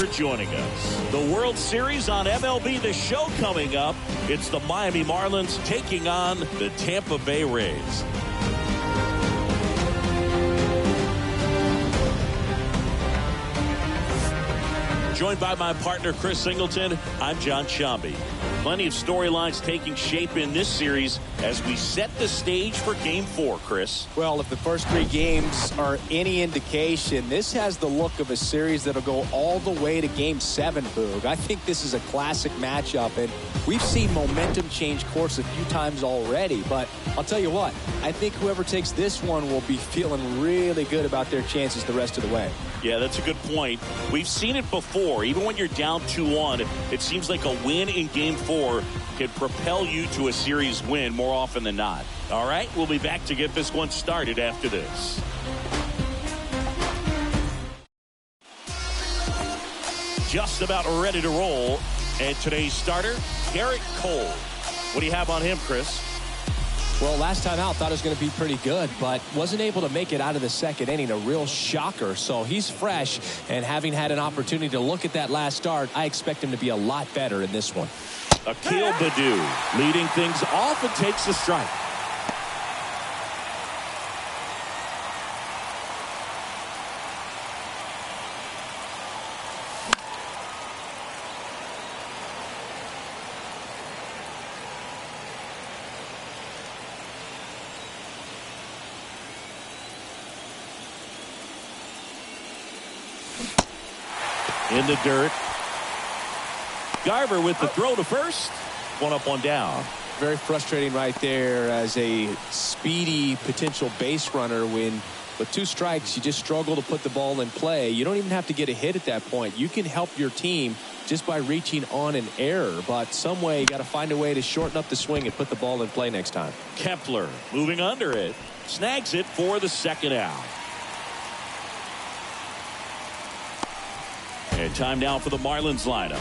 for joining us. The World Series on MLB The Show coming up. It's the Miami Marlins taking on the Tampa Bay Rays. Joined by my partner, Chris Singleton, I'm John Shambi. Plenty of storylines taking shape in this series as we set the stage for Game 4, Chris. Well, if the first 3 games are any indication, this has the look of a series that'll go all the way to Game 7, Boog. I think this is a classic matchup, and we've seen momentum change course a few times already. But I'll tell you what, I think whoever takes this one will be feeling really good about their chances the rest of the way. Yeah, that's a good point. We've seen it before. Even when you're down 2-1, it seems like a win in Game 4 can propel you to a series win more often than not. All right, we'll be back to get this one started after this. Just about ready to roll. And today's starter, Garrett Cole. What do you have on him, Chris? Well, last time out, thought it was going to be pretty good, but wasn't able to make it out of the second inning. A real shocker. So he's fresh, and having had an opportunity to look at that last start, I expect him to be a lot better in this one. Akil Baddoo leading things off and takes the strike. In the dirt. Garver with the throw to first. 1 up, 1 down. Very frustrating right there as a speedy potential base runner when with 2 strikes you just struggle to put the ball in play. You don't even have to get a hit at that point. You can help your team just by reaching on an error, but some way you got to find a way to shorten up the swing and put the ball in play next time. Kepler moving under it. Snags it for the second out. And time now for the Marlins lineup.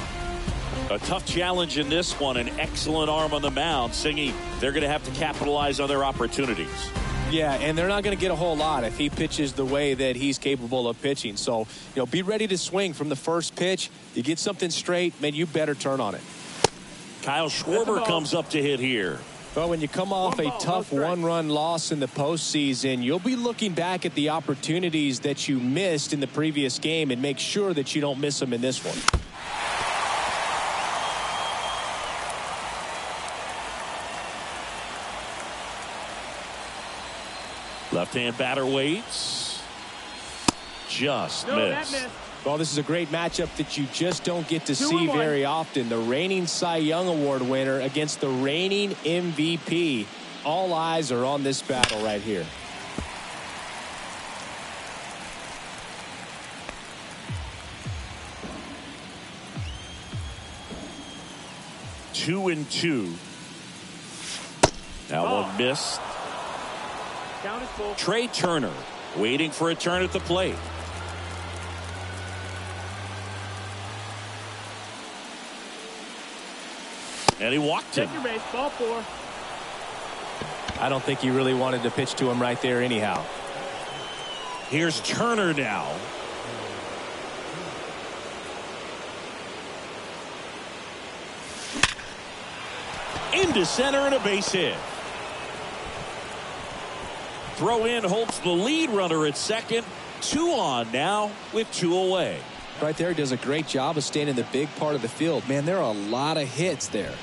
A tough challenge in this one. An excellent arm on the mound. Singy, they're going to have to capitalize on their opportunities. Yeah, and they're not going to get a whole lot if he pitches the way that he's capable of pitching. So, be ready to swing from the first pitch. You get something straight, man, you better turn on it. Kyle Schwarber comes up to hit here. Well, when you come off a tough 1-run loss in the postseason, you'll be looking back at the opportunities that you missed in the previous game and make sure that you don't miss them in this one. Left-hand batter waits. Just missed. Well, this is a great matchup that you just don't get to see very often. The reigning Cy Young Award winner against the reigning MVP. All eyes are on this battle right here. Two and 2. That one missed. Trey Turner waiting for a turn at the plate. And he walked him. Take your base, ball 4. I don't think he really wanted to pitch to him right there anyhow. Here's Turner now. Into center and a base hit. Throw in holds the lead runner at second. 2 on now with 2 away. Right there, he does a great job of staying in the big part of the field. Man, there are a lot of hits there.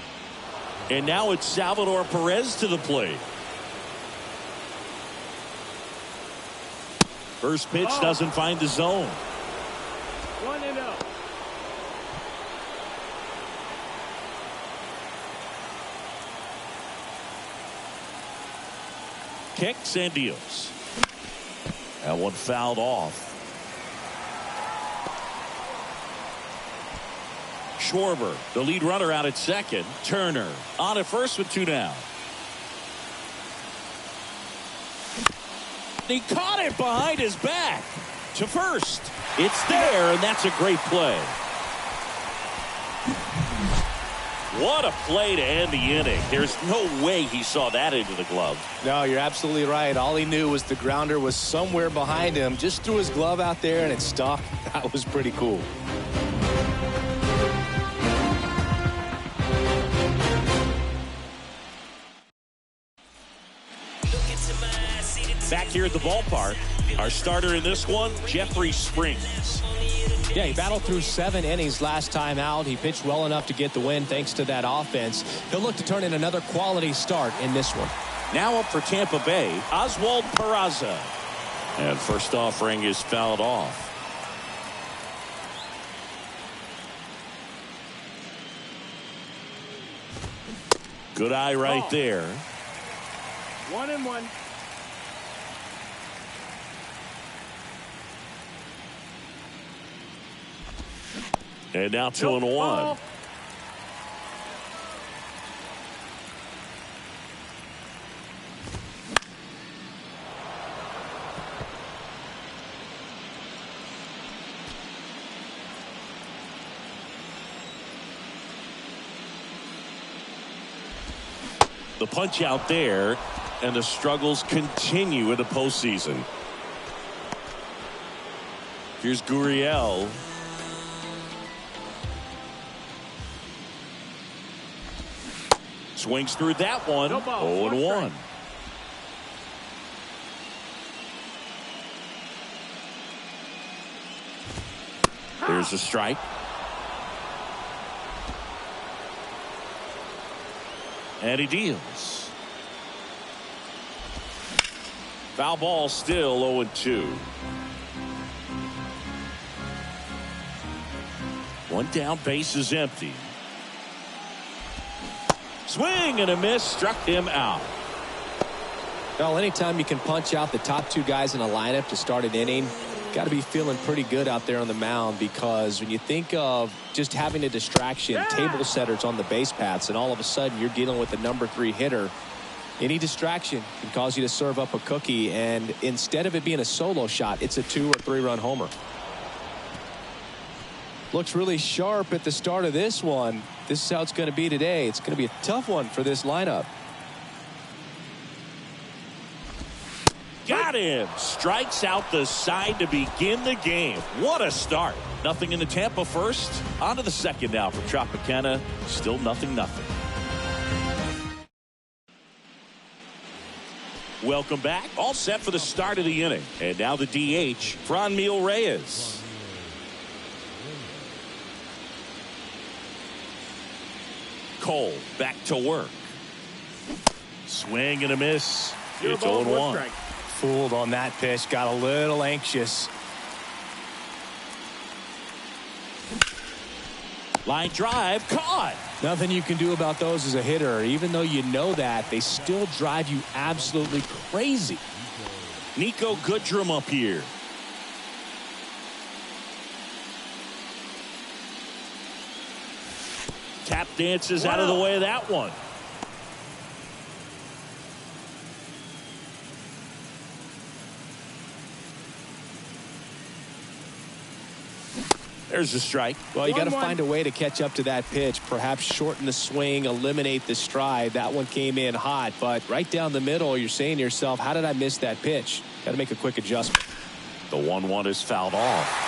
And now it's Salvador Perez to the plate. First pitch doesn't find the zone. 1-0. Kicks and deals. That one fouled off. Schwarber, the lead runner, out at second. Turner on at first with 2 down. He caught it behind his back to first. It's there, and that's a great play. What a play to end the inning. There's no way he saw that into the glove. No, you're absolutely right. All he knew was the grounder was somewhere behind him. Just threw his glove out there and it stuck. That was pretty cool. Back here at the ballpark, our starter in this one, Jeffrey Springs. Yeah, he battled through 7 innings last time out. He pitched well enough to get the win thanks to that offense. He'll look to turn in another quality start in this one. Now up for Tampa Bay, Oswald Peraza. And first offering is fouled off. Good eye right there. 1-1. And now 2-1. The punch out there, and the struggles continue in the postseason. Here's Gurriel. Swings through that one. 0-1. There's a strike. And he deals. Foul ball, still 0-2. One down, base is empty. Swing and a miss, struck him out. Well, anytime you can punch out the top 2 guys in a lineup to start an inning, got to be feeling pretty good out there on the mound, because when you think of just having a distraction, table setters on the base paths, and all of a sudden you're dealing with the number 3 hitter, any distraction can cause you to serve up a cookie, and instead of it being a solo shot, it's a 2 or 3 run homer. Looks really sharp at the start of this one. This is how it's going to be today. It's going to be a tough one for this lineup. Got him. Strikes out the side to begin the game. What a start. Nothing in the Tampa first. On to the second now for Tropicana. Still 0-0. Welcome back. All set for the start of the inning. And now the DH, Franmil Reyes. Cole back to work. Swing and a miss. It's 0-1. Fooled on that pitch, got a little anxious. Line drive, caught. Nothing you can do about those as a hitter. Even though you know that, they still drive you absolutely crazy. Nico Goodrum up here. Tap dances out of the way of that one. There's a strike. Well, you got to find a way to catch up to that pitch. Perhaps shorten the swing, eliminate the stride. That one came in hot, but right down the middle, you're saying to yourself, how did I miss that pitch? Got to make a quick adjustment. The 1-1 is fouled off.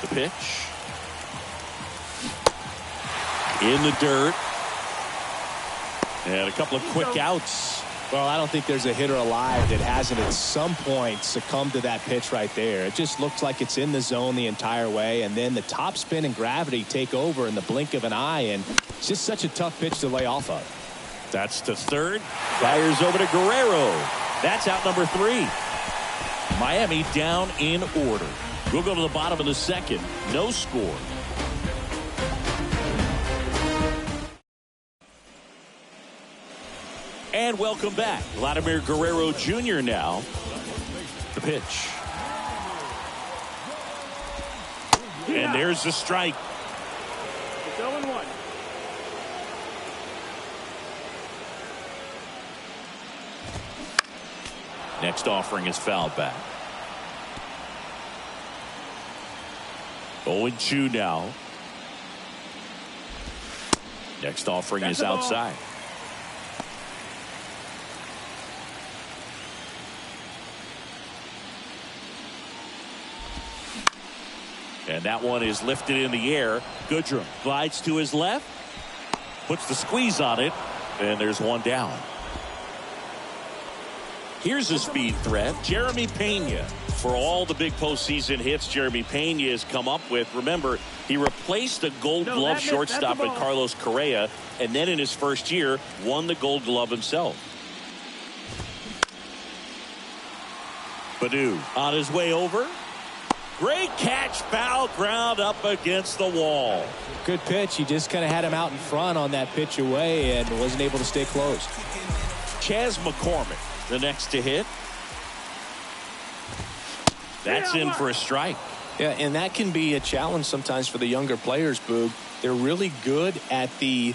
The pitch. In the dirt. And a couple of quick outs. Well, I don't think there's a hitter alive that hasn't at some point succumbed to that pitch right there. It just looks like it's in the zone the entire way, and then the top spin and gravity take over in the blink of an eye, and it's just such a tough pitch to lay off of. That's to third. Fires over to Guerrero. That's out number 3. Miami down in order. We'll go to the bottom of the second. No score. And welcome back. Vladimir Guerrero Jr. now. The pitch. And there's the strike. It's 0-1. Next offering is fouled back. 0-2 now. Next offering is outside. And that one is lifted in the air. Goodrum glides to his left, puts the squeeze on it, and there's one down. Here's a speed threat, Jeremy Pena. For all the big postseason hits Jeremy Pena has come up with, remember, he replaced the Gold Glove shortstop in Carlos Correa, and then in his first year, won the Gold Glove himself. Baddoo on his way over. Great catch, foul ground up against the wall. Good pitch. He just kind of had him out in front on that pitch away and wasn't able to stay close. Chas McCormick, the next to hit. That's in for a strike. Yeah, and that can be a challenge sometimes for the younger players, Boog. They're really good at the,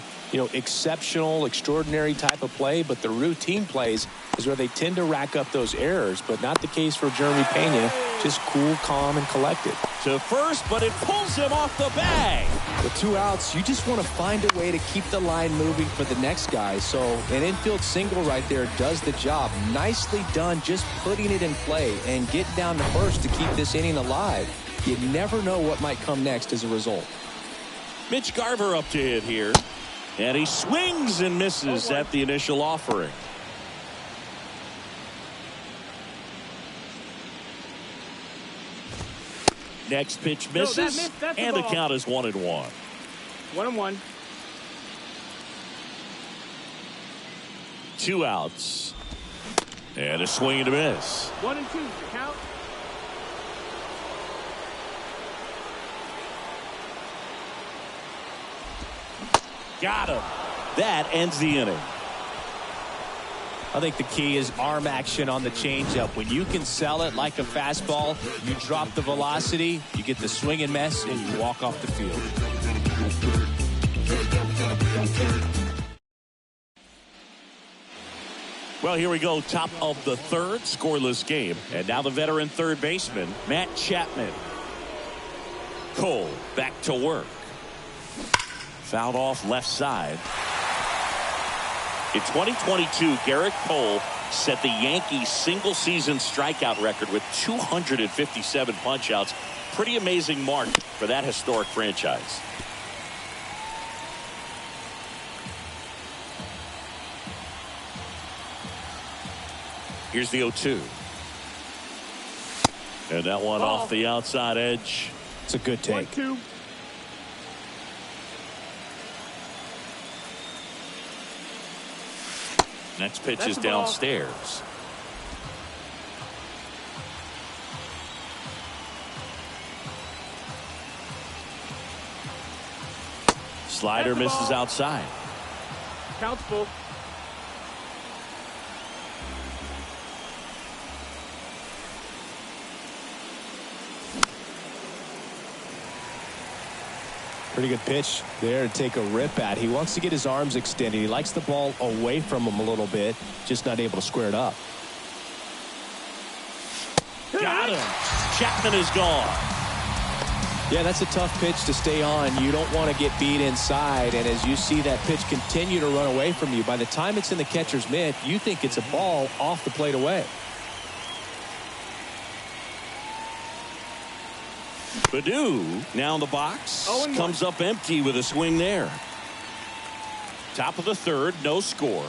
exceptional, extraordinary type of play, but the routine plays is where they tend to rack up those errors, but not the case for Jeremy Pena. Just cool, calm, and collected. To first, but it pulls him off the bag. With 2 outs, you just want to find a way to keep the line moving for the next guy. So an infield single right there does the job. Nicely done, just putting it in play and getting down to first to keep this inning alive. You never know what might come next as a result. Mitch Garver up to hit here. And he swings and misses at the initial offering. Next pitch misses, and the count is 1-1. 1-1. 2 outs. And a swing and a miss. 1-2, the count. Got him. That ends the inning. I think the key is arm action on the changeup. When you can sell it like a fastball, you drop the velocity, you get the swing and miss, and you walk off the field. Well, here we go. Top of the third, scoreless game. And now the veteran third baseman, Matt Chapman. Cole back to work. Fouled off left side. In 2022, Garrett Cole set the Yankees single-season strikeout record with 257 punch-outs. Pretty amazing mark for that historic franchise. Here's the 0-2. And that one off the outside edge. It's a good take. 1-2. Next pitch is downstairs. Slider misses outside. Counts full. Pretty good pitch there to take a rip at. He wants to get his arms extended. He likes the ball away from him a little bit, just not able to square it up. Got him. Chapman is gone. Yeah, that's a tough pitch to stay on. You don't want to get beat inside, and as you see that pitch continue to run away from you, by the time it's in the catcher's mitt, you think it's a ball off the plate away. Baddoo now in the box. Comes up empty with a swing there. Top of the third, no score.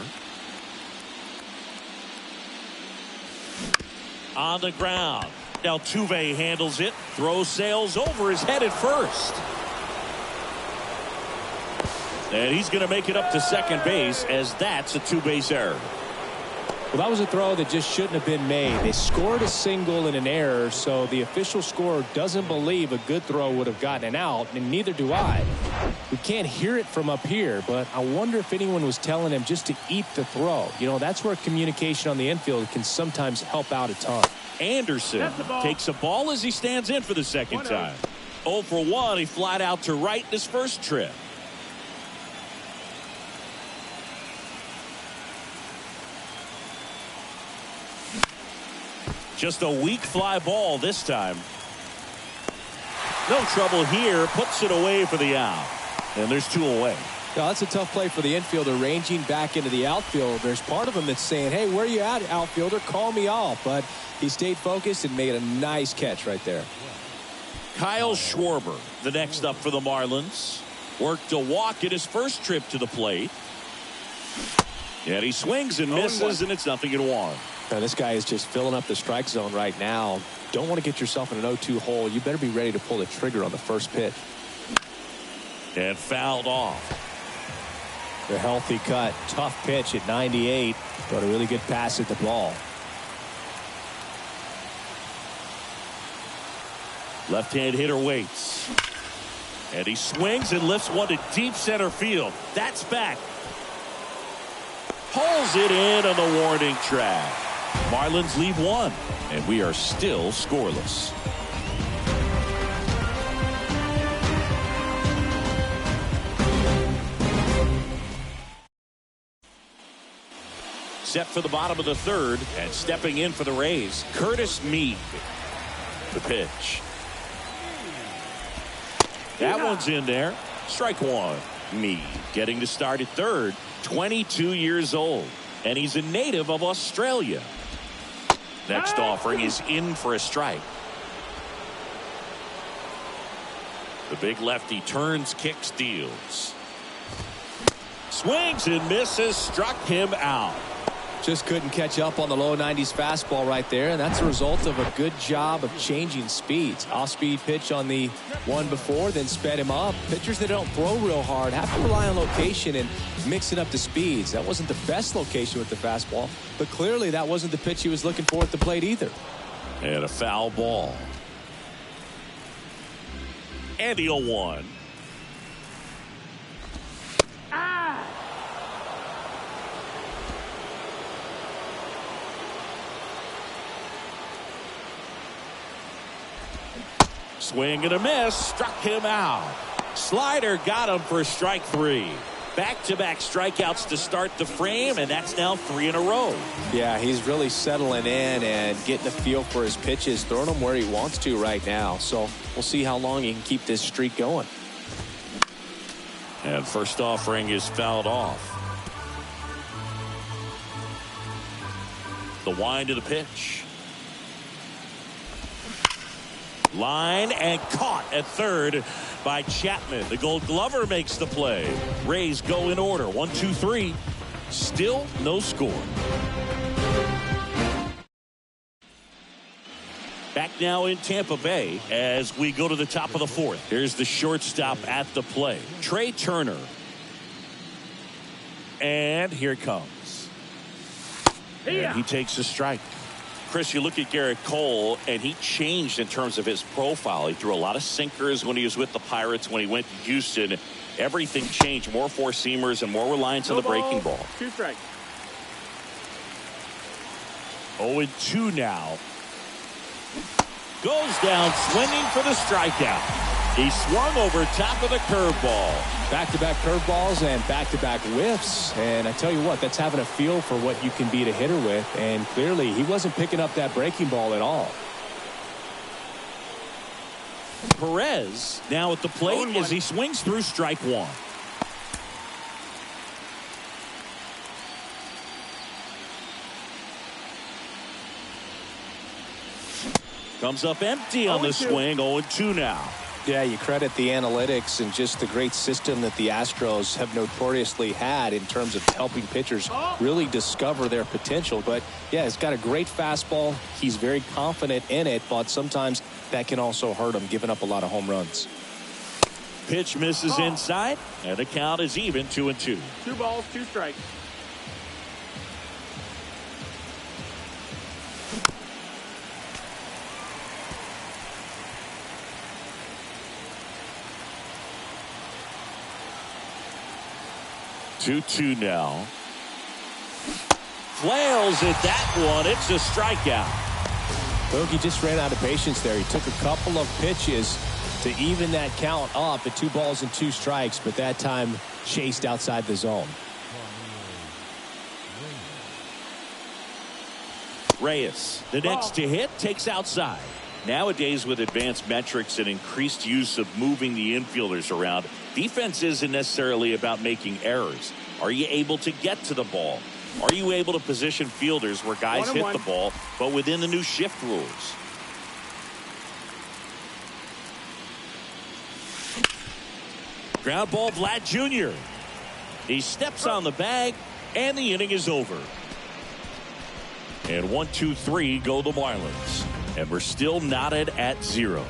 On the ground. Altuve handles it. Throw sails over his head at first. And he's going to make it up to second base as that's a two-base error. Well, that was a throw that just shouldn't have been made. They scored a single and an error, so the official scorer doesn't believe a good throw would have gotten an out, and neither do I. We can't hear it from up here, but I wonder if anyone was telling him just to eat the throw. You know, that's where communication on the infield can sometimes help out a ton. Anderson takes a ball as he stands in for the second time. 0 for 1. He flied out to right in his first trip. Just a weak fly ball this time. No trouble here. Puts it away for the out. And there's 2 away. Now, that's a tough play for the infielder, ranging back into the outfield. There's part of him that's saying, hey, where are you at, outfielder? Call me off. But he stayed focused and made a nice catch right there. Kyle Schwarber, the next up for the Marlins. Worked a walk in his first trip to the plate. And he swings and misses, and it's 0-1. Now, this guy is just filling up the strike zone right now. Don't want to get yourself in an 0-2 hole. You better be ready to pull the trigger on the first pitch. And fouled off. A healthy cut. Tough pitch at 98, but a really good pass at the ball. Left-hand hitter waits. And he swings and lifts one to deep center field. That's back. Pulls it in on the warning track. Marlins leave one, and we are still scoreless. Set for the bottom of the third, and stepping in for the Rays, Curtis Mead. The pitch. That one's in there. Strike one. Mead getting to start at third. 22 years old, and he's a native of Australia. Next offering is in for a strike. The big lefty turns, kicks, deals. Swings and misses, struck him out. Just couldn't catch up on the low 90s fastball right there, and that's a result of a good job of changing speeds. Off-speed pitch on the one before, then sped him up. Pitchers that don't throw real hard have to rely on location and mix it up to speeds. That wasn't the best location with the fastball, but clearly that wasn't the pitch he was looking for at the plate either. And a foul ball. And the 0-1. Swing and a miss, struck him out. Slider got him for strike three. Back-to-back strikeouts to start the frame, and that's now 3 in a row. Yeah, he's really settling in and getting a feel for his pitches, throwing them where he wants to right now. So we'll see how long he can keep this streak going. And first offering is fouled off. The wind of the pitch. Line and caught at third by Chapman. The Gold Glover makes the play. Rays go in order. 1, 2, 3. Still no score. Back now in Tampa Bay as we go to the top of the fourth. Here's the shortstop at the play, Trey Turner. And here it comes. And he takes a strike. Chris, you look at Garrett Cole, and he changed in terms of his profile. He threw a lot of sinkers when he was with the Pirates. When he went to Houston, everything changed. More four-seamers and more reliance on the breaking ball. 2 strikes. 0-2 now. Goes down swinging for the strikeout. He swung over top of the curveball. Back-to-back curveballs and back-to-back whiffs. And I tell you what, that's having a feel for what you can beat a hitter with. And clearly, he wasn't picking up that breaking ball at all. Perez now at the plate as he swings through strike one. Comes up empty on the swing. 0-2 now. Yeah, you credit the analytics and just the great system that the Astros have notoriously had in terms of helping pitchers really discover their potential. But yeah, he's got a great fastball. He's very confident in it, but sometimes that can also hurt him, giving up a lot of home runs. Pitch misses inside, and the count is even, 2-2. 2 balls, 2 strikes. Two now. Flails at that one. It's a strikeout. Bogey just ran out of patience there. He took a couple of pitches to even that count up at 2 balls and 2 strikes, but that time chased outside the zone. Reyes, the next to hit, takes outside. Nowadays, with advanced metrics and increased use of moving the infielders around, defense isn't necessarily about making errors. Are you able to get to the ball? Are you able to position fielders where guys hit the ball, but within the new shift rules? Ground ball, Vlad Jr. He steps on the bag, and the inning is over. And 1, 2, 3 go the Marlins. And we're still knotted at 0.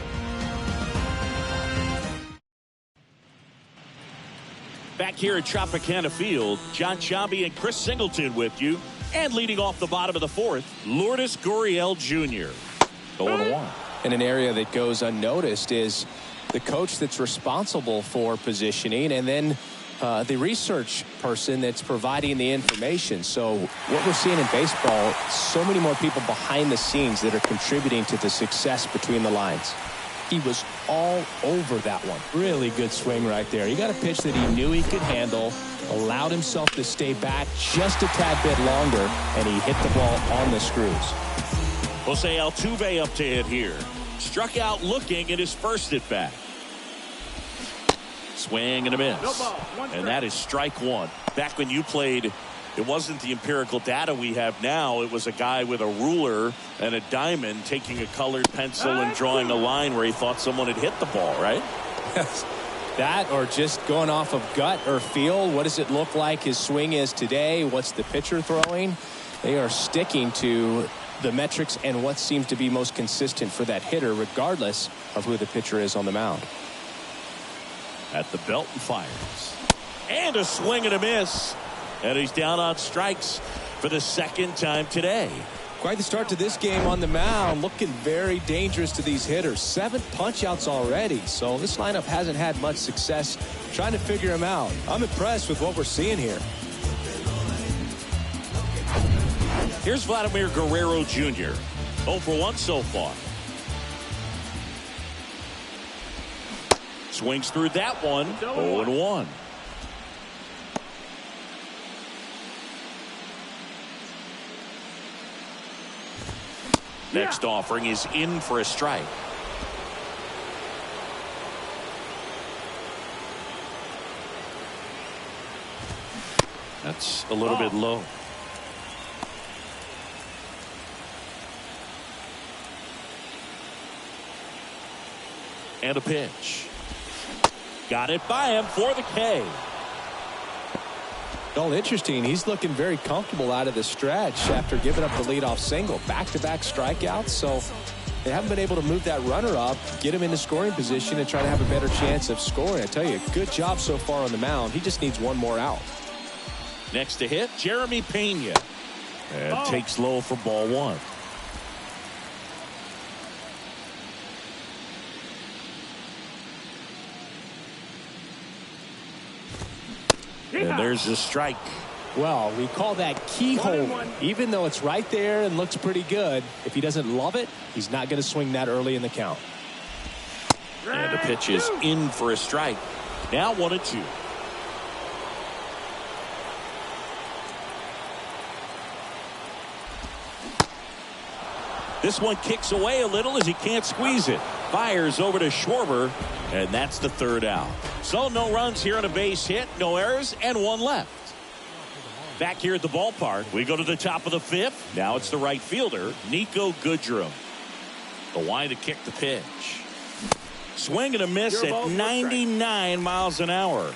Back here at Tropicana Field, John Sciambi and Chris Singleton with you. And leading off the bottom of the 4th, Lourdes Gurriel Jr. 0-1. In an area that goes unnoticed is the coach that's responsible for positioning, and then the research person that's providing the information. So what we're seeing in baseball, so many more people behind the scenes that are contributing to the success between the lines. He was all over that one. Really good swing right there. He got a pitch that he knew he could handle, allowed himself to stay back just a tad bit longer, and he hit the ball on the screws. Jose Altuve up to hit here. Struck out looking at his first at bat. Swing and a miss. No ball, and that is strike one. Back when you played, it wasn't the empirical data we have now. It was a guy with a ruler and a diamond taking a colored pencil and drawing a line where he thought someone had hit the ball, right? That, or just going off of gut or feel. What does it look like his swing is today? What's the pitcher throwing? They are sticking to the metrics and what seems to be most consistent for that hitter, regardless of who the pitcher is on the mound. At the belt and fires. And a swing and a miss. And he's down on strikes for the second time today. Quite the start to this game on the mound. Looking very dangerous to these hitters. 7 punch-outs already. So this lineup hasn't had much success trying to figure him out. I'm impressed with what we're seeing here. Here's Vladimir Guerrero Jr. 0 for 1 so far. Swings through that one. 0-1. Next offering is in for a strike. That's a little bit low. And a pitch. Got it by him for the K. Well, interesting. He's looking very comfortable out of the stretch after giving up the leadoff single. Back-to-back strikeouts, so they haven't been able to move that runner up, get him into scoring position, and try to have a better chance of scoring. I tell you, good job so far on the mound. He just needs one more out. Next to hit, Jeremy Pena. And takes low for ball 1. And there's a strike. Well, we call that keyhole. Even though it's right there and looks pretty good, if he doesn't love it, he's not going to swing that early in the count. And the pitch is in for a strike. Now 1-2. This one kicks away a little as he can't squeeze it. Fires over to Schwarber, and that's the 3rd out. So no runs here on a base hit, no errors, and 1 left. Back here at the ballpark, we go to the top of the 5th. Now it's the right fielder, Nico Goodrum. The line to kick the pitch. Swing and a miss at 99 miles an hour.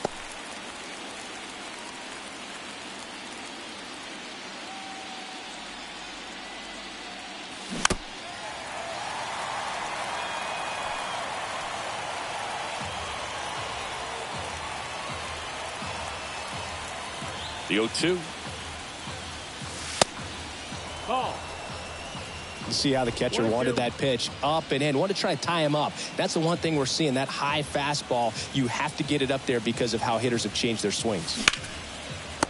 The 0-2. Ball. You see how the catcher wanted that pitch up and in. Wanted to try to tie him up. That's the one thing we're seeing, that high fastball. You have to get it up there because of how hitters have changed their swings.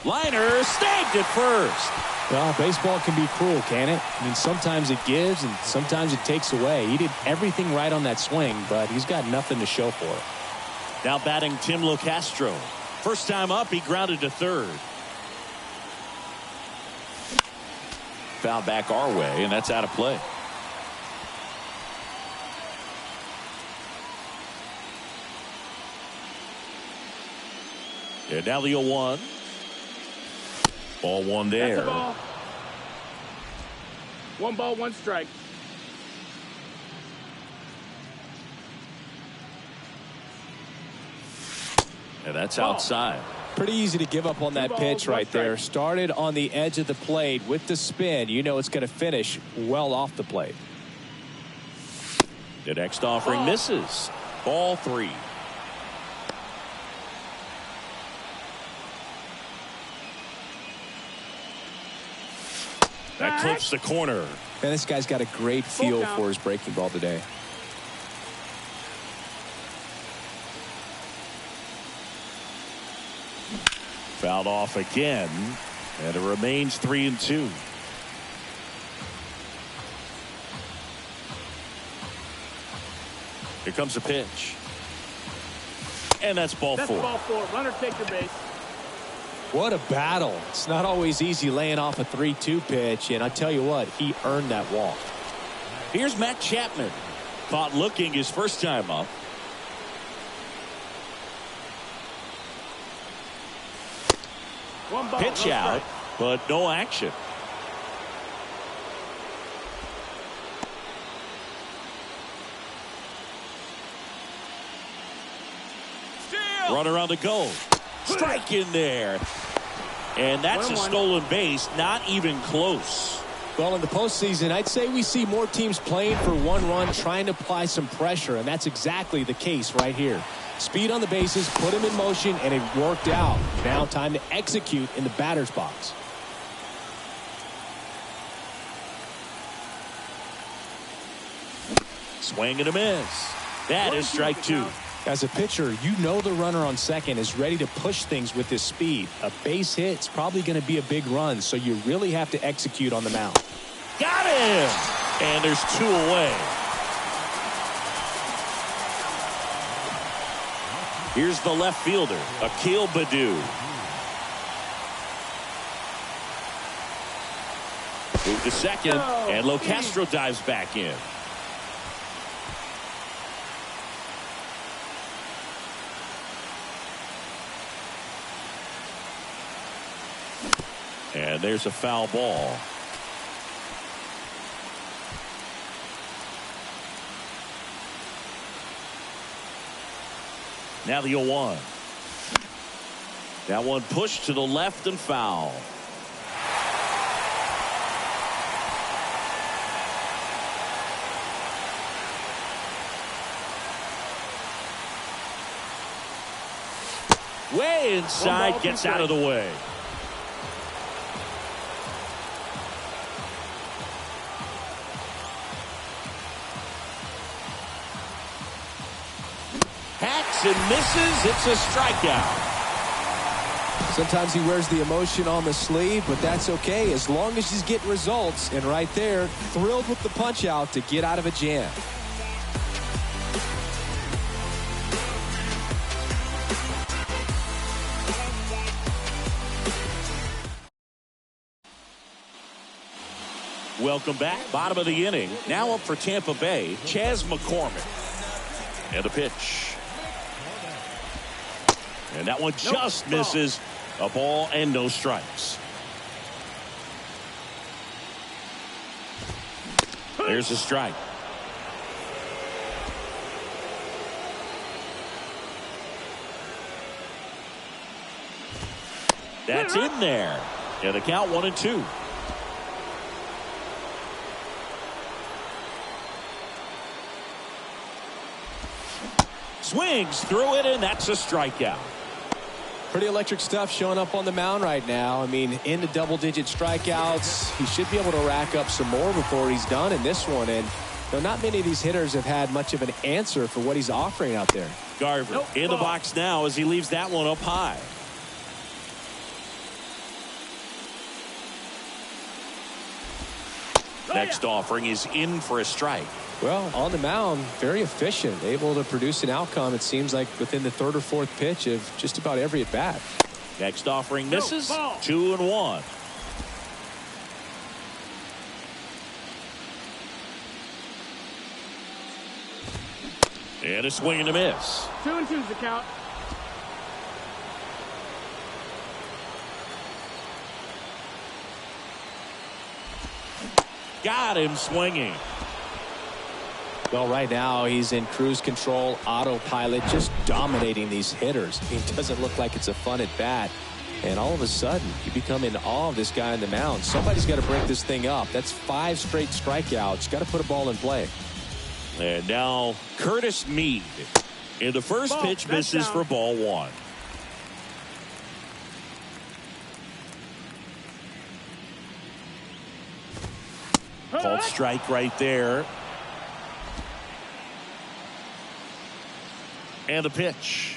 Liner snagged at first. Well, baseball can be cruel, can it? I mean, sometimes it gives and sometimes it takes away. He did everything right on that swing, but he's got nothing to show for it. Now batting Tim Locastro. First time up, he grounded to 3rd. Foul back our way, and that's out of play. And now the 0-1. Ball 1 there. That's a ball. 1 ball, 1 strike. And that's outside. Pretty easy to give up on that pitch right there. Started on the edge of the plate with the spin. You know it's going to finish well off the plate. The next offering misses. Ball 3. That clips the corner. Man, this guy's got a great feel for his breaking ball today. Fouled off again, and it remains 3-2. Here comes a pitch. And that's ball 4. That's ball 4. Runner take your base. What a battle. It's not always easy laying off a 3-2 pitch, and I tell you what, he earned that walk. Here's Matt Chapman. Caught looking his first time up. One ball, Pitch no out, strike. but no action. Steal. Runner on the go. Strike in there. And that's a stolen base, not even close. Well, in the postseason, I'd say we see more teams playing for one run, trying to apply some pressure, and that's exactly the case right here. Speed on the bases, put him in motion, and it worked out. Now time to execute in the batter's box. Swing and a miss. That is strike 2. As a pitcher, you know the runner on second is ready to push things with his speed. A base hit's probably going to be a big run, so you really have to execute on the mound. Got him! And there's 2 away. Here's the left fielder, Akil Baddoo. Move to second, and Locastro dives back in. And there's a foul ball. Now the 0-1. That one pushed to the left and foul. Way inside, gets out of the way. Hacks and misses. It's a strikeout. Sometimes he wears the emotion on the sleeve, but that's okay as long as he's getting results. And right there, thrilled with the punch out to get out of a jam. Welcome back. Bottom of the inning. Now up for Tampa Bay, Chas McCormick. And a pitch. And that one just misses. A ball and no strikes. There's a strike. That's in there. And the count 1-2. Swings through it, and that's a strikeout. Pretty electric stuff showing up on the mound right now. I mean, into double-digit strikeouts. He should be able to rack up some more before he's done in this one. And not many of these hitters have had much of an answer for what he's offering out there. Garver in the box now as he leaves that one up high. Next offering is in for a strike. Well, on the mound, very efficient, able to produce an outcome, it seems like, within the third or fourth pitch of just about every at-bat. Next offering misses. 2-1. And a swing and a miss. 2-2's the count. Got him swinging. Well, right now he's in cruise control, autopilot, just dominating these hitters. It doesn't look like it's a fun at bat. And all of a sudden, you become in awe of this guy on the mound. Somebody's got to break this thing up. That's 5 straight strikeouts. Got to put a ball in play. And now Curtis Mead. In the first Ball, pitch, misses down. for ball 1. Called strike right there. And the pitch.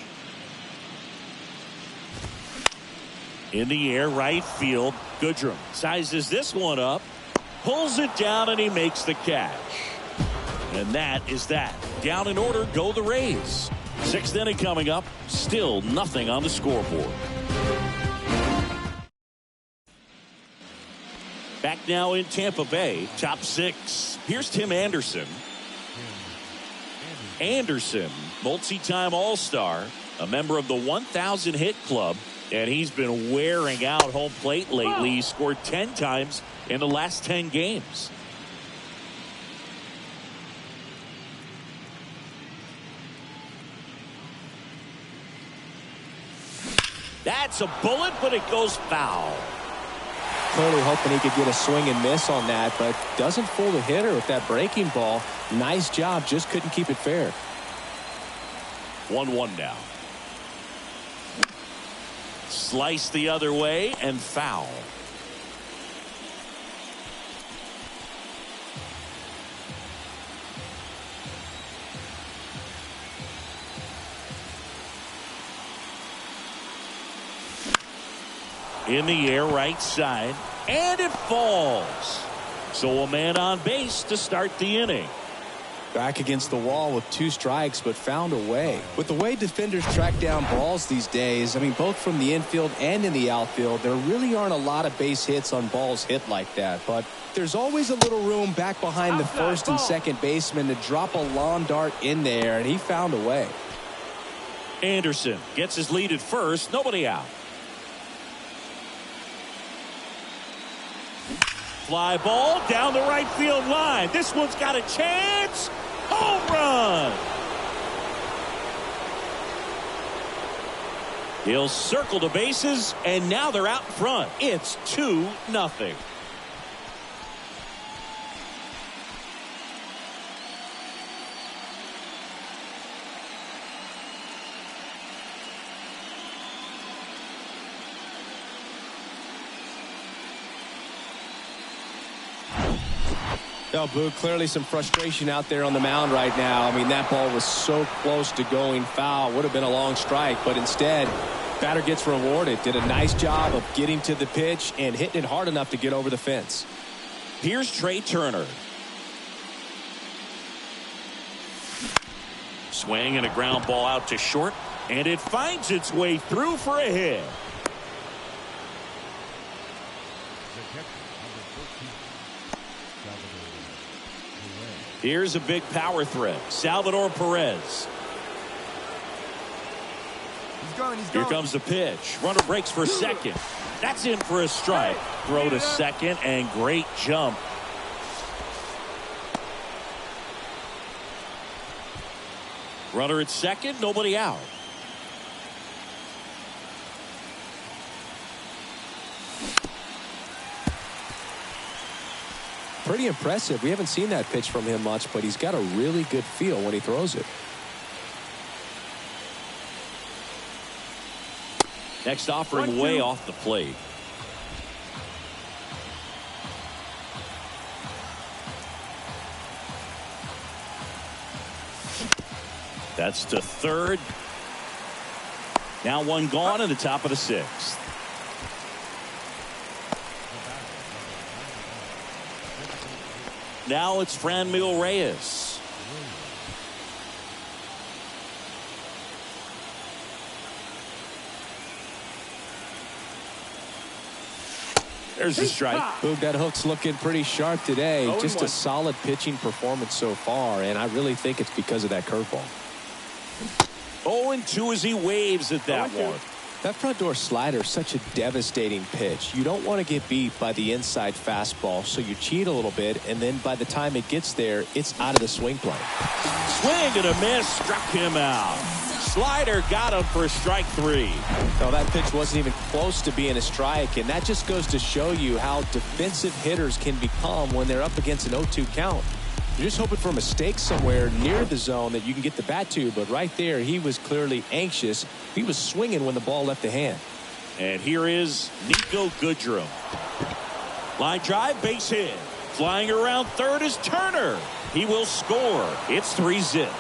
In the air, right field. Goodrum sizes this one up, pulls it down, and he makes the catch. And that is that. Down in order go the Rays. 6th inning coming up. Still nothing on the scoreboard. Back now in Tampa Bay. Top 6. Here's Tim Anderson. Anderson, multi-time All-Star, a member of the 1,000 hit club, and he's been wearing out home plate lately. He scored 10 times in the last 10 games. That's a bullet, but it goes foul. Clearly hoping he could get a swing and miss on that, but doesn't fool the hitter with that breaking ball. Nice job, just couldn't keep it fair. 1-1 now. Slice the other way and foul. In the air, right side, and it falls. So a man on base to start the inning. Back against the wall with 2 strikes, but found a way. With the way defenders track down balls these days, I mean, both from the infield and in the outfield, there really aren't a lot of base hits on balls hit like that. But there's always a little room back behind the first and second baseman to drop a lawn dart in there, and he found a way. Anderson gets his lead at first, nobody out. Fly ball down the right field line. This one's got a chance. Home run. He'll circle the bases, and now they're out front. It's 2-0. No, Boog, clearly some frustration out there on the mound right now. I mean, that ball was so close to going foul. Would have been a long strike, but instead, batter gets rewarded. Did a nice job of getting to the pitch and hitting it hard enough to get over the fence. Here's Trey Turner. Swing and a ground ball out to short, and it finds its way through for a hit. Here's a big power threat. Salvador Perez. Here comes the pitch. Runner breaks for second. That's in for a strike. Throw to second, and great jump. Runner at second, nobody out. Pretty impressive. We haven't seen that pitch from him much, but he's got a really good feel when he throws it. Next offering way off the plate. That's to third. Now one gone in the top of the 6th. Now it's Franmil Reyes. There's a strike. Boog, that hook's looking pretty sharp today. Just a solid pitching performance so far, and I really think it's because of that curveball. 0-2 as he waves at that one. That front door slider is such a devastating pitch. You don't want to get beat by the inside fastball, so you cheat a little bit, and then by the time it gets there, it's out of the swing plane. Swing and a miss, struck him out. Slider got him for strike 3. No, that pitch wasn't even close to being a strike, and that just goes to show you how defensive hitters can become when they're up against an 0-2 count. You're just hoping for a mistake somewhere near the zone that you can get the bat to, but right there, he was clearly anxious. He was swinging when the ball left the hand. And here is Nico Goodrum. Line drive, base hit. Flying around third is Turner. He will score. It's 3-zip.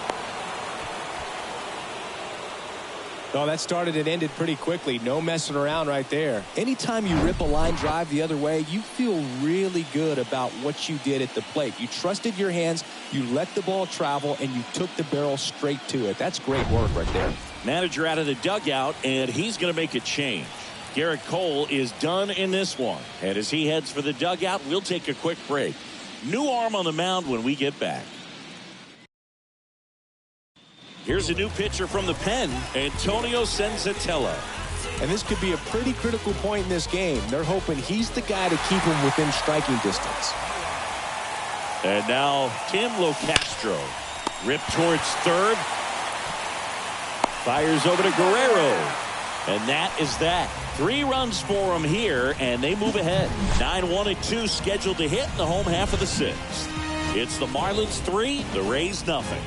Oh, that started and ended pretty quickly. No messing around right there. Anytime you rip a line drive the other way, you feel really good about what you did at the plate. You trusted your hands, you let the ball travel, and you took the barrel straight to it. That's great work right there. Manager out of the dugout, and he's going to make a change. Garrett Cole is done in this one. And as he heads for the dugout, we'll take a quick break. New arm on the mound when we get back. Here's a new pitcher from the pen, Antonio Senzatella. And this could be a pretty critical point in this game. They're hoping he's the guy to keep him within striking distance. And now Tim Locastro. Ripped towards third. Fires over to Guerrero. And that is that. 3 runs for him here, and they move ahead. 9-1-2 scheduled to hit in the home half of the 6th. It's the Marlins 3, the Rays nothing.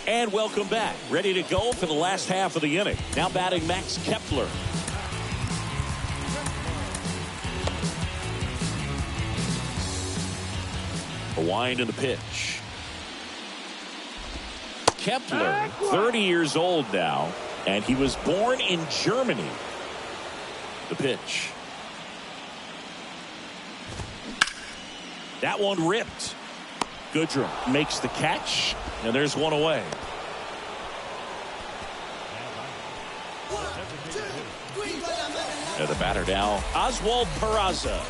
And welcome back. Ready to go for the last half of the inning. Now batting Max Kepler. A wind in the pitch. Kepler, 30 years old now, and he was born in Germany. The pitch. That one ripped. Goodrum makes the catch, and there's one away. And the batter now, Oswald Peraza.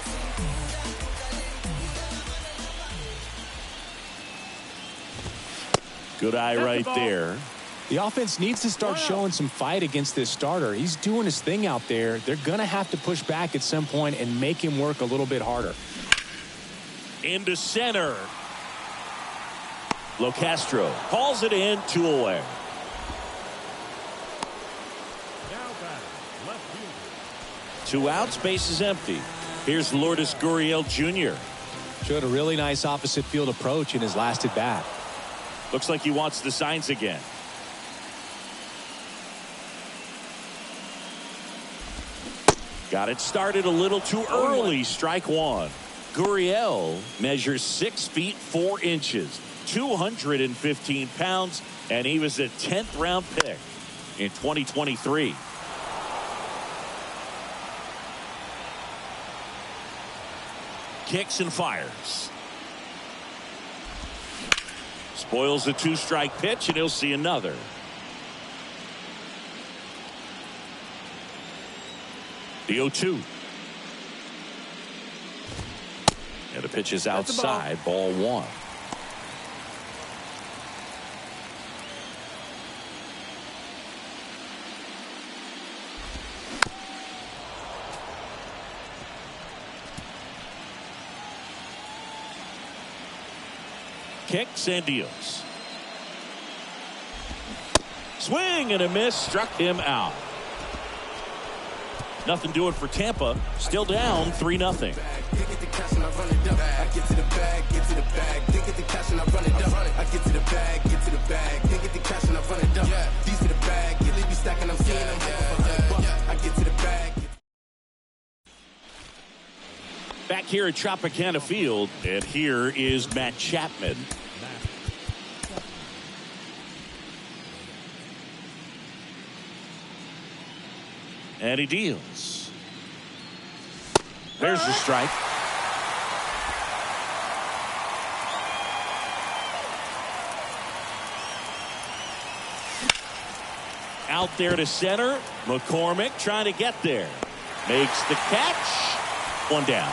Good eye right there. The offense needs to start showing some fight against this starter. He's doing his thing out there. They're going to have to push back at some point and make him work a little bit harder. Into center. Locastro calls it in, 2 away. Now batting, left field. 2 outs, base is empty. Here's Lourdes Gurriel Jr. Showed a really nice opposite field approach in his last at bat. Looks like he wants the signs again. Got it started a little too early. Strike 1. Gurriel measures 6 feet 4 inches, 215 pounds, and he was a 10th round pick in 2023. Kicks and fires. Spoils the 2-strike pitch, and he'll see another. The 0-2. And the pitch is outside, ball 1. Kicks and deals. Swing and a miss, struck him out. Nothing doing for Tampa. Still down 3-0. Back here at Tropicana Field, and here is Matt Chapman. And he deals. There's the strike. Out there to center. McCormick trying to get there. Makes the catch. 1 down.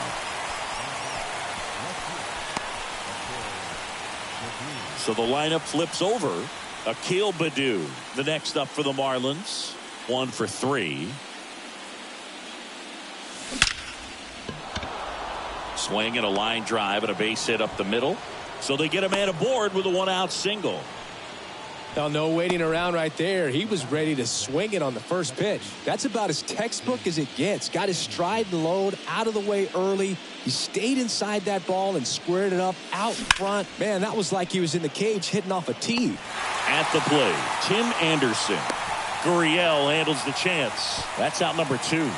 So the lineup flips over. Akil Baddoo, the next up for the Marlins. 1 for 3. Swing and a line drive and a base hit up the middle. So they get a man aboard with a 1-out single. Now, no waiting around right there. He was ready to swing it on the first pitch. That's about as textbook as it gets. Got his stride and load out of the way early. He stayed inside that ball and squared it up out front. Man, that was like he was in the cage hitting off a tee. At the plate, Tim Anderson. Gurriel handles the chance. That's out number 2.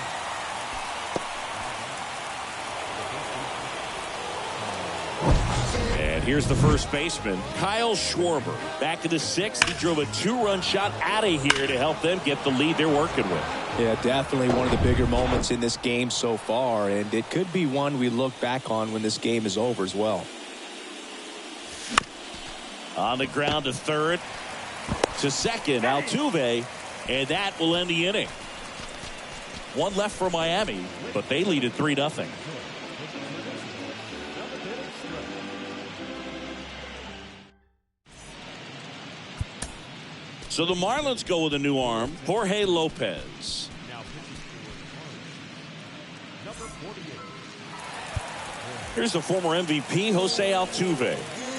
Here's the first baseman, Kyle Schwarber. Back in the 6th, he drove a 2-run shot out of here to help them get the lead they're working with. Yeah, definitely one of the bigger moments in this game so far, and it could be one we look back on when this game is over as well. On the ground to third, to second, Altuve, and that will end the inning. 1 left for Miami, but they lead at 3-0. So the Marlins go with a new arm, Jorge Lopez. Here's the former MVP, Jose Altuve,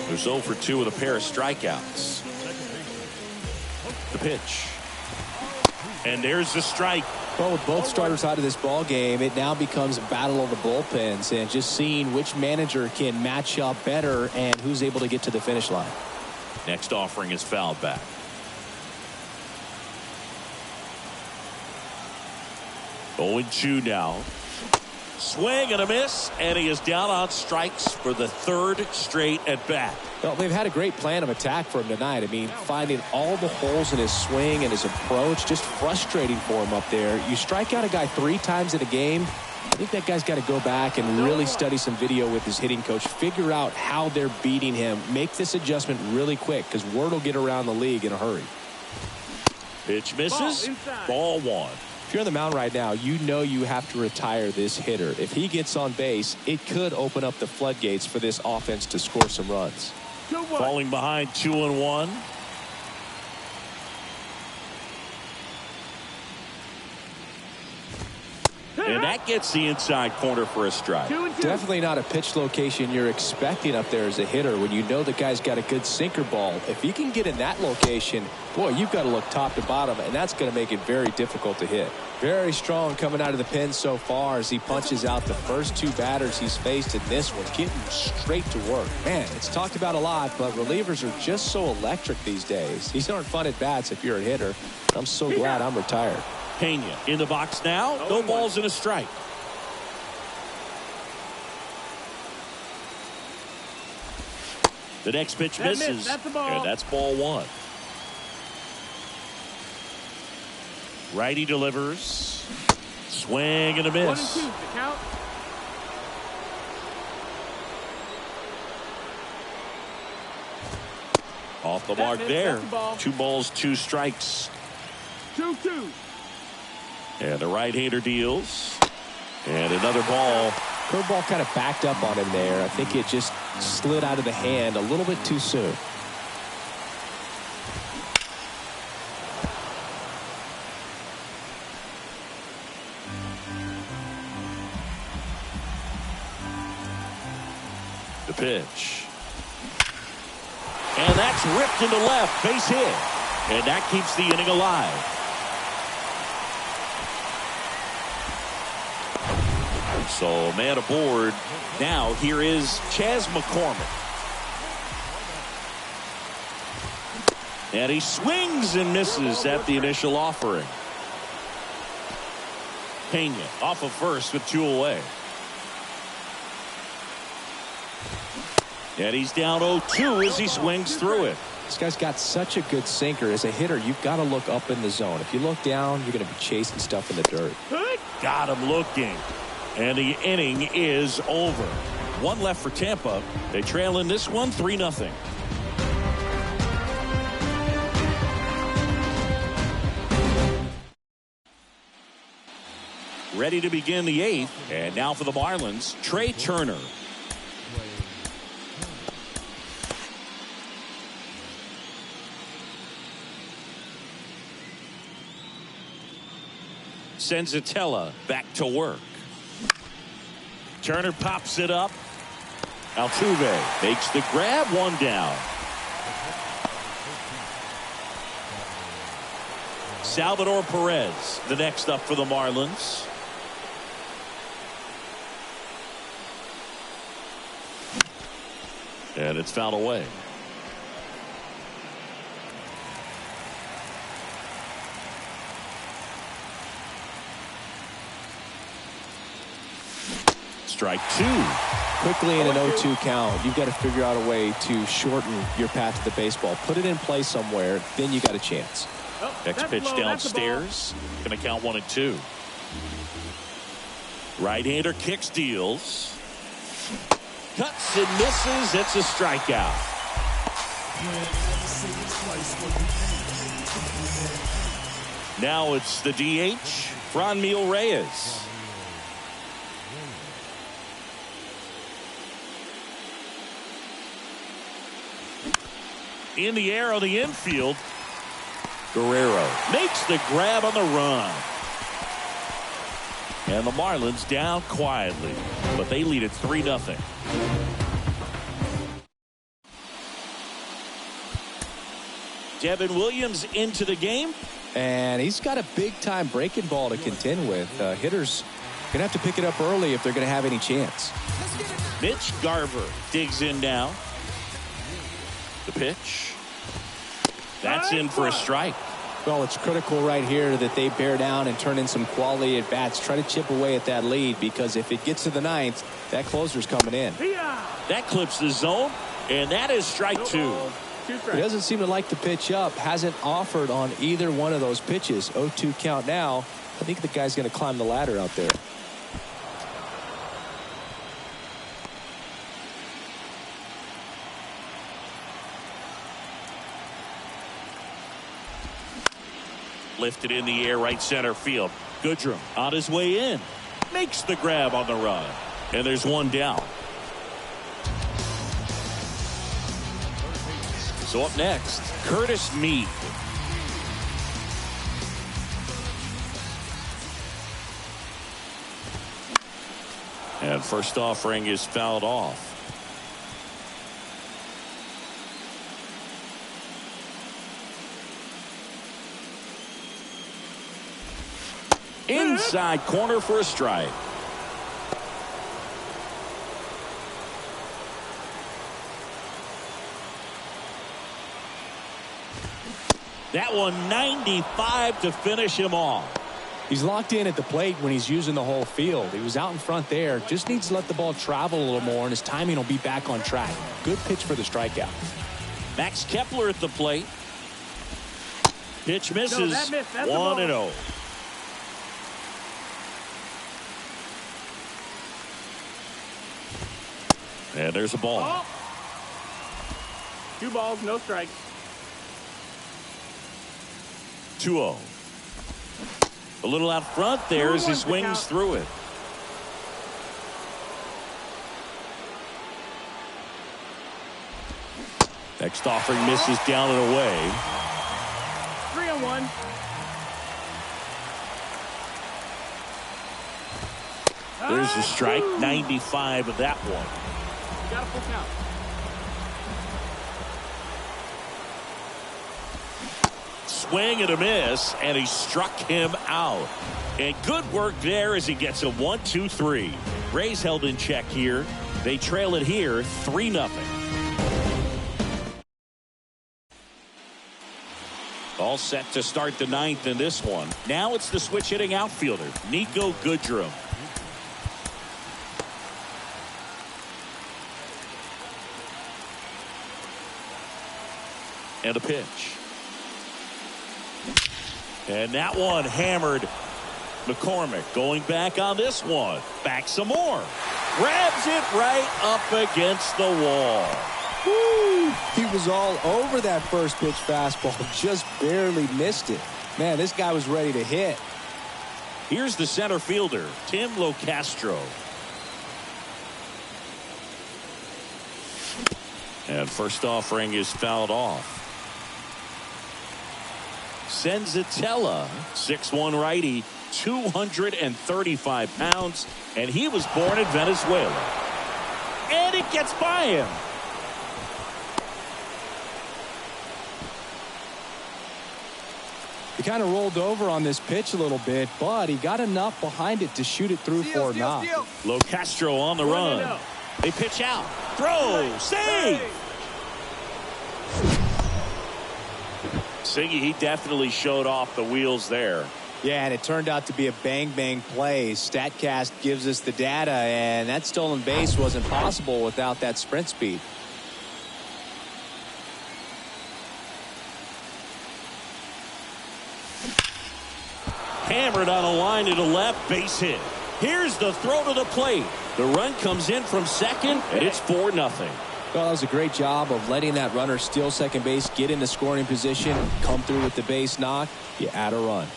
who's 0 for 2 with a pair of strikeouts. The pitch. And there's the strike. Well, with both starters out of this ball game, it now becomes a battle of the bullpens and just seeing which manager can match up better and who's able to get to the finish line. Next offering is fouled back. 0-2 now. Swing and a miss, and he is down on strikes for the 3rd straight at bat. Well, they've had a great plan of attack for him tonight. I mean, finding all the holes in his swing and his approach, just frustrating for him up there. You strike out a guy 3 times in a game, I think that guy's got to go back and really study some video with his hitting coach, figure out how they're beating him, make this adjustment really quick because word will get around the league in a hurry. Pitch misses, ball 1. If you're on the mound right now, you know you have to retire this hitter. If he gets on base, it could open up the floodgates for this offense to score some runs. Falling behind 2-1. And that gets the inside corner for a strike. Definitely not a pitch location you're expecting up there as a hitter when you know the guy's got a good sinker ball. If he can get in that location, boy, you've got to look top to bottom, and that's going to make it very difficult to hit. Very strong coming out of the pen so far as he punches out the first 2 batters he's faced in this one, getting straight to work. Man, it's talked about a lot, but relievers are just so electric these days. These aren't fun at bats if you're a hitter. I'm so glad I'm retired. Pena in the box now. No balls and a strike. The next pitch misses. That's the ball. And that's ball 1. Righty delivers. Swing and a miss. 1-2, the count. Off the mark there. The 2 balls, 2 strikes. 2-2. And the right-hander deals. And another ball. Curveball kind of backed up on him there. I think it just slid out of the hand a little bit too soon. The pitch. And that's ripped into left. Base hit. And that keeps the inning alive. So man aboard. Now here is Chas McCormick. And he swings and misses at the initial offering. Pena off of first with 2 away. And he's down 0-2 as he swings through it. This guy's got such a good sinker. As a hitter, you've got to look up in the zone. If you look down, you're going to be chasing stuff in the dirt. Got him looking. And the inning is over. 1 left for Tampa. They trail in this one 3-0. Ready to begin the 8th. And now for the Marlins, Trey Turner. Senzatella back to work. Turner pops it up. Altuve makes the grab, one down. Salvador Perez, the next up for the Marlins. And it's fouled away. Strike two. Quickly in an 0-2 count, you've got to figure out a way to shorten your path to the baseball. Put it in play somewhere, then you got a chance. Next pitch downstairs. Going to count 1-2. Right-hander kicks, deals. Cuts and misses. It's a strikeout. Now it's the DH, Franmil Reyes. In the air on the infield. Guerrero makes the grab on the run. And the Marlins down quietly, but they lead it 3-0. Devin Williams into the game. And he's got a big-time breaking ball to contend with. Hitters going to have to pick it up early if they're going to have any chance. Mitch Garver digs in now. The pitch. That's in for a strike. Well, it's critical right here that they bear down and turn in some quality at bats. Try to chip away at that lead, because if it gets to the ninth, that closer's coming in. That clips the zone, and that is strike two. He doesn't seem to like to pitch up. Hasn't offered on either one of those pitches. 0-2 count now. I think the guy's going to climb the ladder out there. Lifted in the air, right center field. Goodrum on his way in. Makes the grab on the run. And there's one down. So up next, Curtis Mead. And first offering is fouled off. Inside corner for a strike. That one 95 to finish him off. He's locked in at the plate when he's using the whole field. He was out in front there. Just needs to let the ball travel a little more, and his timing will be back on track. Good pitch for the strikeout. Max Kepler at the plate. Pitch misses. 1-0. And there's a ball. Oh. 2 balls, no strikes. 2-0. A little out front there as he swings through it. Next offering misses down and away. 3-1. There's a strike. 95 of that one. Got a full count. Swing and a miss, and he struck him out. And good work there as he gets a 1-2-3. Rays held in check here. They trail it here 3-0. All set to start the ninth in this one. Now it's the switch hitting outfielder, Nico Goodrum. And a pitch. And that one hammered. McCormick going back on this one. Back some more. Grabs it right up against the wall. Woo! He was all over that first pitch fastball. Just barely missed it. Man, this guy was ready to hit. Here's the center fielder, Tim Locastro. And first offering is fouled off. Senzatella, 6'1" righty, 235 pounds, and he was born in Venezuela. And it gets by him. He kind of rolled over on this pitch a little bit, but he got enough behind it to shoot it through for a knock. Locastro on the run. They pitch out. Throw. Save. Singy, he definitely showed off the wheels there. Yeah, and it turned out to be a bang-bang play. StatCast gives us the data, and that stolen base wasn't possible without that sprint speed. Hammered on a line to the left, base hit. Here's the throw to the plate. The run comes in from second, and it's 4-0. Well, that was a great job of letting that runner steal second base, get into scoring position, come through with the base knock. You add a run.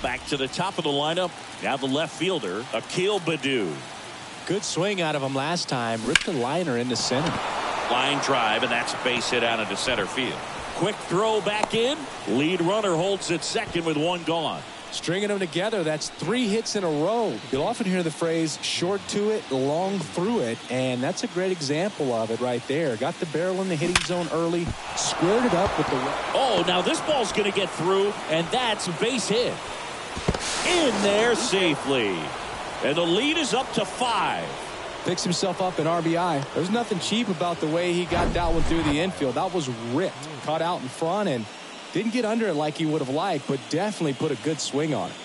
Back to the top of the lineup. Now the left fielder, Akil Baddoo. Good swing out of him last time. Ripped the liner into center. Line drive, and that's base hit out into center field. Quick throw back in. Lead runner holds at second with one gone. Stringing them together, that's 3 hits in a row. You'll often hear the phrase short to it, long through it, and that's a great example of it right there. Got the barrel in the hitting zone early, squared it up with the... Oh, now this ball's going to get through, and that's a base hit. In there safely. And the lead is up to 5. Picks himself up an RBI. There's nothing cheap about the way he got that one through the infield. That was ripped. Caught out in front and didn't get under it like he would have liked, but definitely put a good swing on it.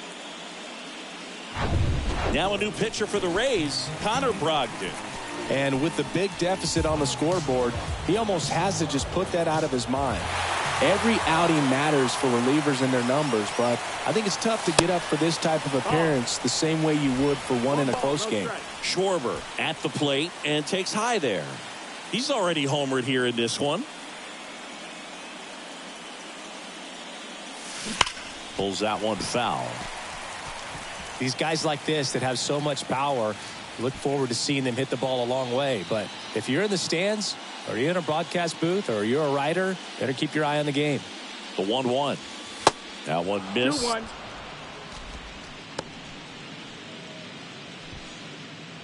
Now a new pitcher for the Rays, Connor Brogdon. And with the big deficit on the scoreboard, he almost has to just put that out of his mind. Every outing matters for relievers and their numbers, but I think it's tough to get up for this type of appearance the same way you would for one in a close game. Schwarber at the plate and takes high there. He's already homered here in this one. Pulls that one foul. These guys like this that have so much power, look forward to seeing them hit the ball a long way. But if you're in the stands, or you're in a broadcast booth, or you're a writer, better keep your eye on the game. The 1-1. That one missed. 2-1.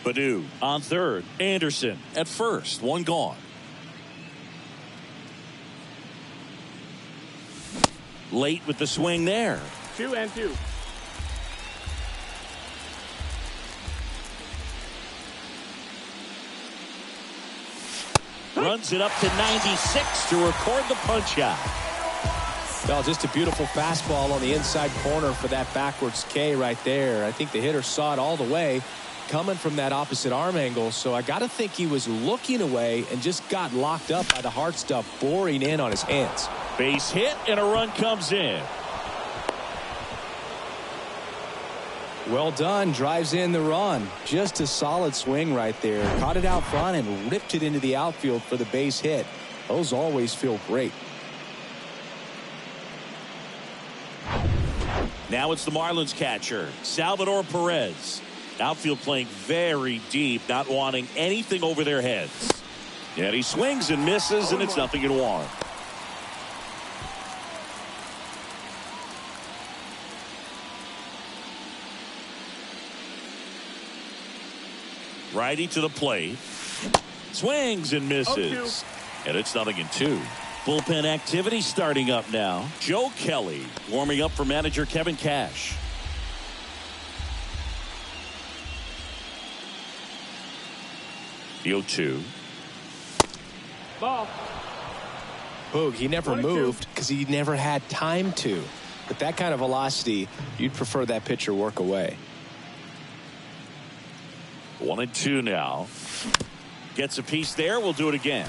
Baddoo on third. Anderson at first. One gone. Late with the swing there. 2-2. Runs it up to 96 to record the punch out. Well, just a beautiful fastball on the inside corner for that backwards K right there. I think the hitter saw it all the way coming from that opposite arm angle. So I got to think he was looking away and just got locked up by the hard stuff boring in on his hands. Base hit and a run comes in. Well done. Drives in the run. Just a solid swing right there. Caught it out front and ripped it into the outfield for the base hit. Those always feel great. Now it's the Marlins catcher, Salvador Perez. Outfield playing very deep, not wanting anything over their heads. Yet he swings and misses, and it's 0-1. Righty to the plate. Swings and misses. And it's 0-2. Bullpen activity starting up now. Joe Kelly warming up for manager Kevin Cash. The 0-2. Ball. Boog, he never moved because he never had time to. With that kind of velocity, you'd prefer that pitcher work away. 1-2 now. Gets a piece there. We'll do it again.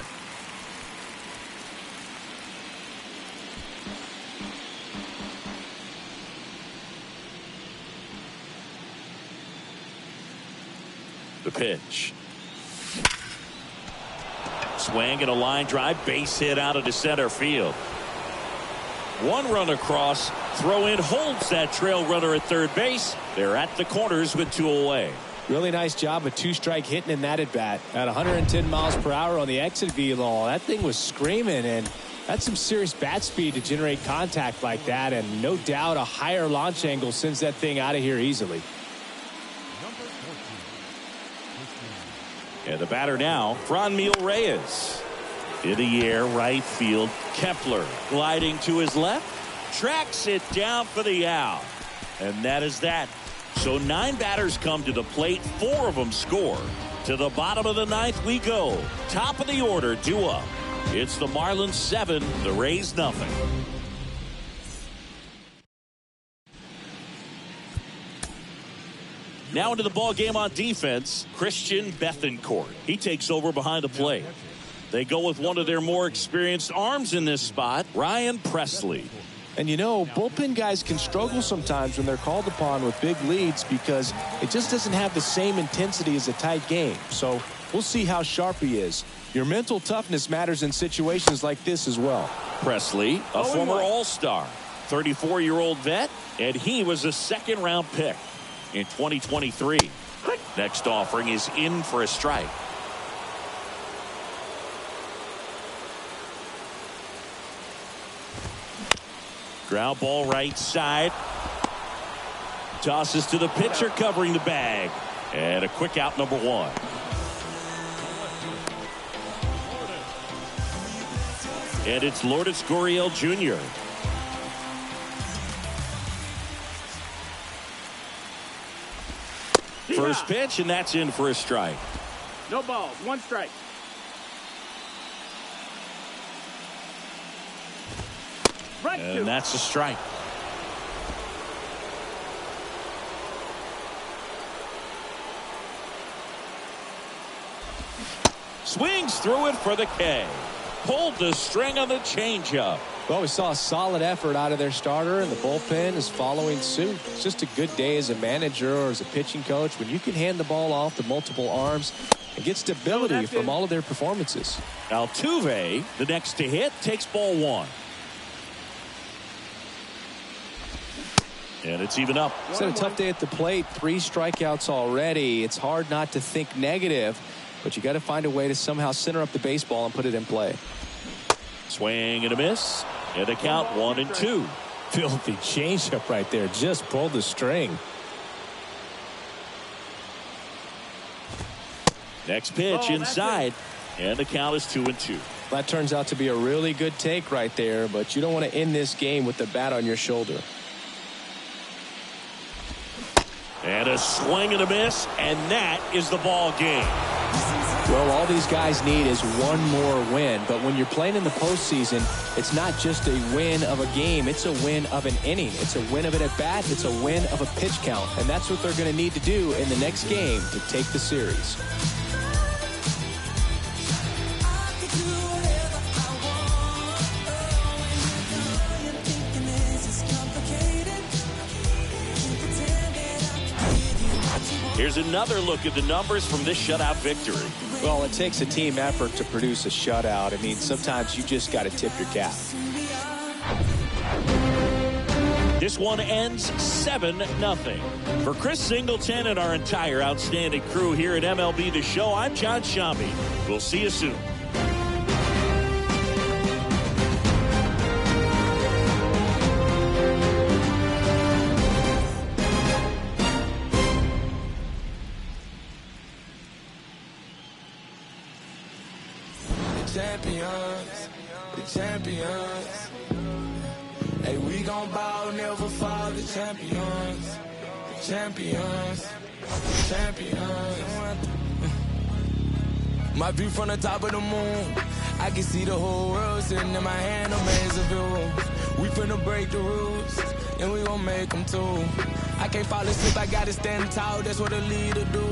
The pitch. Swing and a line drive. Base hit out into center field. One run across. Throw in holds that trail runner at third base. They're at the corners with 2 away. Really nice job of two-strike hitting in that at-bat. At 110 miles per hour on the exit velo, that thing was screaming, and that's some serious bat speed to generate contact like that, and no doubt a higher launch angle sends that thing out of here easily. And the batter now, Franmil Reyes. In the air, right field, Kepler gliding to his left, tracks it down for the out. And that is that. So 9 batters come to the plate, 4 of them score. To the bottom of the 9th we go. Top of the order, due up. It's the Marlins 7, the Rays nothing. Now into the ball game on defense, Christian Bethancourt. He takes over behind the plate. They go with one of their more experienced arms in this spot, Ryan Presley. And you know, bullpen guys can struggle sometimes when they're called upon with big leads because it just doesn't have the same intensity as a tight game. So we'll see how sharp he is. Your mental toughness matters in situations like this as well. Presley, a former All-Star, 34-year-old vet, and he was a second-round pick in 2023. Next offering is in for a strike. Ground ball right side. Tosses to the pitcher covering the bag. And a quick out, number 1. And it's Lourdes Gurriel Jr. First pitch, and that's in for a strike. No balls, 1 strike. And that's a strike. Swings through it for the K. Pulled the string on the changeup. Well, we saw a solid effort out of their starter, and the bullpen is following suit. It's just a good day as a manager or as a pitching coach when you can hand the ball off to multiple arms and get stability from all of their performances. Altuve, the next to hit, takes ball 1. And it's even up. It's had a tough day at the plate. 3 strikeouts already. It's hard not to think negative, but you got to find a way to somehow center up the baseball and put it in play. Swing and a miss. And a count 1-2. Filthy changeup right there. Just pulled the string. Next pitch inside. And the count is 2-2. That turns out to be a really good take right there, but you don't want to end this game with the bat on your shoulder. And a swing and a miss, and that is the ball game. Well, all these guys need is one more win, but when you're playing in the postseason, it's not just a win of a game, it's a win of an inning. It's a win of an at-bat, it's a win of a pitch count, and that's what they're going to need to do in the next game to take the series. Here's another look at the numbers from this shutout victory. Well, it takes a team effort to produce a shutout. I mean, sometimes you just got to tip your cap. This one ends 7-0. For Chris Singleton and our entire outstanding crew here at MLB The Show, I'm John Shambi. We'll see you soon. Champions, the champions. Hey, we gon' ball, never fall. The champions, the champions, the champions. My view from the top of the moon, I can see the whole world sitting in my hand, amazing view. We finna break the rules, and we gon' make them too. I can't fall asleep, I gotta stand tall, that's what a leader do.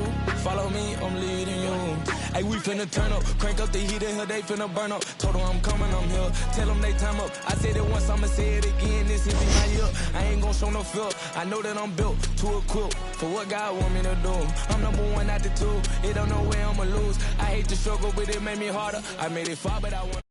Follow me, I'm leading you. Hey, we finna turn up, crank up the heat in here, they finna burn up. Told them I'm coming, I'm here, tell them they time up. I said it once, I'ma say it again, this is my year. I ain't gon' show no fear, I know that I'm built to equip for what God want me to do. I'm number 1 out the 2, it don't know where I'ma lose. I hate the struggle, but it made me harder. I made it far, but I want